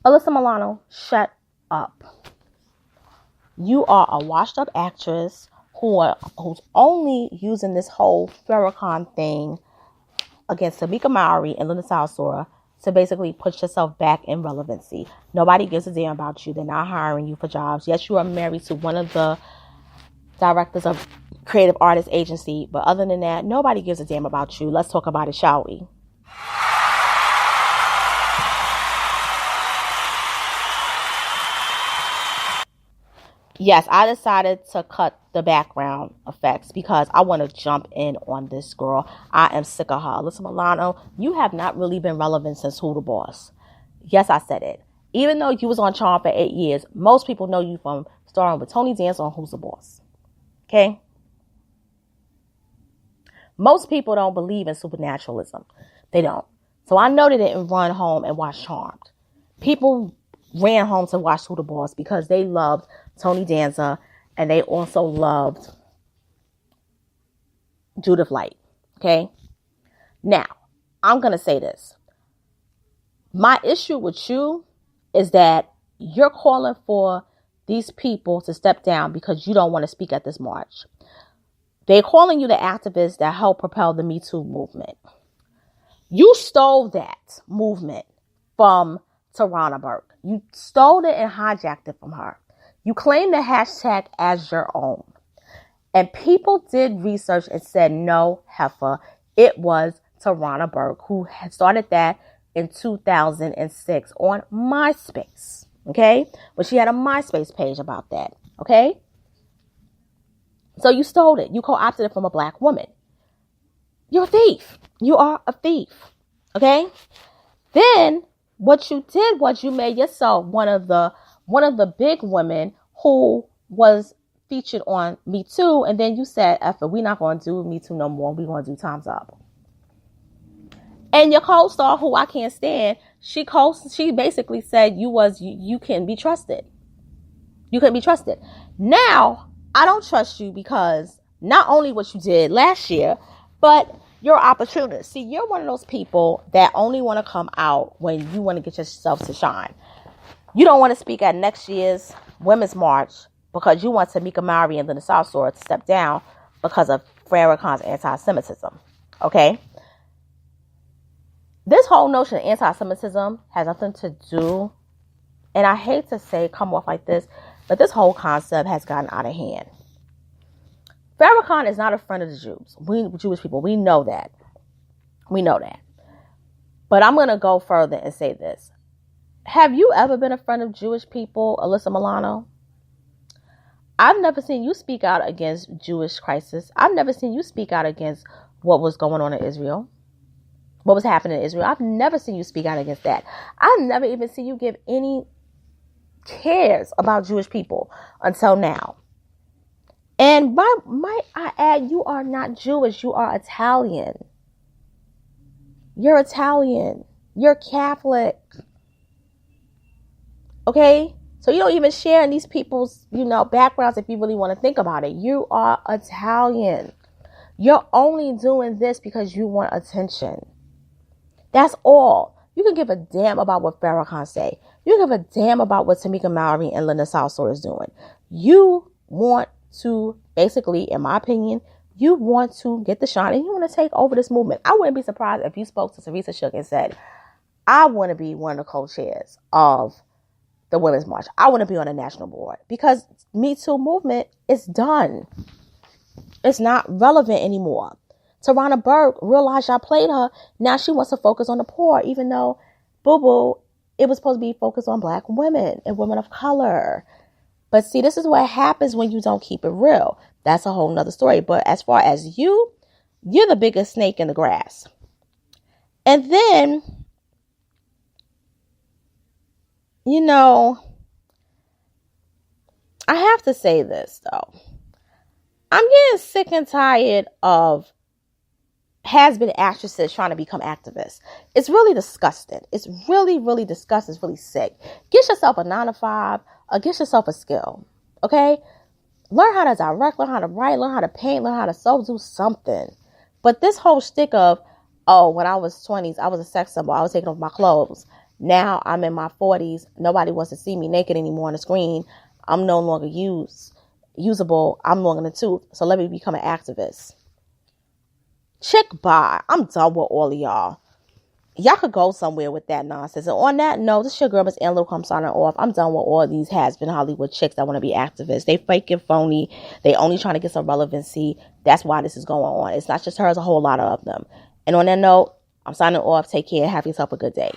Alyssa Milano, shut up. You are a washed up actress who's only using this whole Farrakhan thing against Tamika Mallory and Linda Salsora to basically put yourself back in relevancy. Nobody gives a damn about you. They're not hiring you for jobs. Yes, you are married to one of the directors of creative artist agency, but other than that, nobody gives a damn about you. Let's talk about it, shall we? Yes, I decided to cut the background effects because I want to jump in on this girl. I am sick of her. Alyssa Milano, you have not really been relevant since Who the Boss. Yes, I said it. Even though you was on Charm for 8 years, most people know you from starring with Tony Danza on Who's the Boss. Okay? Most people don't believe in supernaturalism. They don't. So I know they didn't run home and watch Charmed. People ran home to watch Who the Boss because they loved Tony Danza and they also loved Judith Light. Okay? Now, I'm going to say this. My issue with you is that you're calling for these people to step down because you don't want to speak at this march. They're calling you the activist that helped propel the Me Too movement. You stole that movement from Tarana Burke. You stole it and hijacked it from her. You claimed the hashtag as your own. And people did research and said, no, heifer, it was Tarana Burke who had started that in 2006 on MySpace. Okay? But she had a MySpace page about that. Okay? So you stole it. You co-opted it from a black woman. You're a thief. You are a thief. Okay? Then what you did was you made yourself one of the big women who was featured on Me Too, and then you said, F it, we're not going to do Me Too no more. We're going to do Time's Up. And your co-star, who I can't stand, she basically said you can be trusted. You couldn't be trusted. Now, I don't trust you because not only what you did last year, but you're an opportunist. See, you're one of those people that only want to come out when you want to get yourself to shine. You don't want to speak at next year's Women's March because you want Tamika Mallory and Linda Salsora to step down because of Farrakhan's anti-Semitism. Okay? This whole notion of anti-Semitism has nothing to do, and I hate to say come off like this, but this whole concept has gotten out of hand. Farrakhan is not a friend of the Jews. We Jewish people, we know that. We know that. But I'm going to go further and say this. Have you ever been a friend of Jewish people, Alyssa Milano? I've never seen you speak out against Jewish crisis. I've never seen you speak out against what was going on in Israel. What was happening in Israel. I've never seen you speak out against that. I've never even seen you give any cares about Jewish people until now. And might I add, you are not Jewish. You are Italian. You're Italian. You're Catholic. Okay? So you don't even share in these people's, backgrounds if you really want to think about it. You are Italian. You're only doing this because you want attention. That's all. You can give a damn about what Farrakhan say. You can give a damn about what Tamika Mallory and Linda Salsora is doing. You want to, basically, in my opinion, you want to get the shine and you want to take over this movement. I wouldn't be surprised if you spoke to Teresa Shook and said, I want to be one of the co-chairs of the Women's March. I want to be on a national board because Me Too movement is done. It's not relevant anymore. Tarana Burke realized y'all played her. Now she wants to focus on the poor, even though, boo-boo, it was supposed to be focused on black women and women of color. But see, this is what happens when you don't keep it real. That's a whole nother story. But as far as you're the biggest snake in the grass. And then, I have to say this, though. I'm getting sick and tired of has-been actresses trying to become activists. It's really disgusting. It's really, really disgusting. It's really sick. Get yourself a 9-to-5 or get yourself a skill. Okay? Learn how to direct, learn how to write, learn how to paint, learn how to sew, do something. But this whole shtick of, when I was 20s, I was a sex symbol. I was taking off my clothes. Now I'm in my 40s. Nobody wants to see me naked anymore on the screen. I'm no longer usable. I'm no longer in the tooth. So let me become an activist. Chick, bye. I'm done with all of y'all. Y'all could go somewhere with that nonsense. And on that note, this is your girl, Miss Ann Luke. I'm signing off. I'm done with all of these has-been Hollywood chicks that want to be activists. They fake and phony. They only trying to get some relevancy. That's why this is going on. It's not just her. It's a whole lot of them. And on that note, I'm signing off. Take care. Have yourself a good day.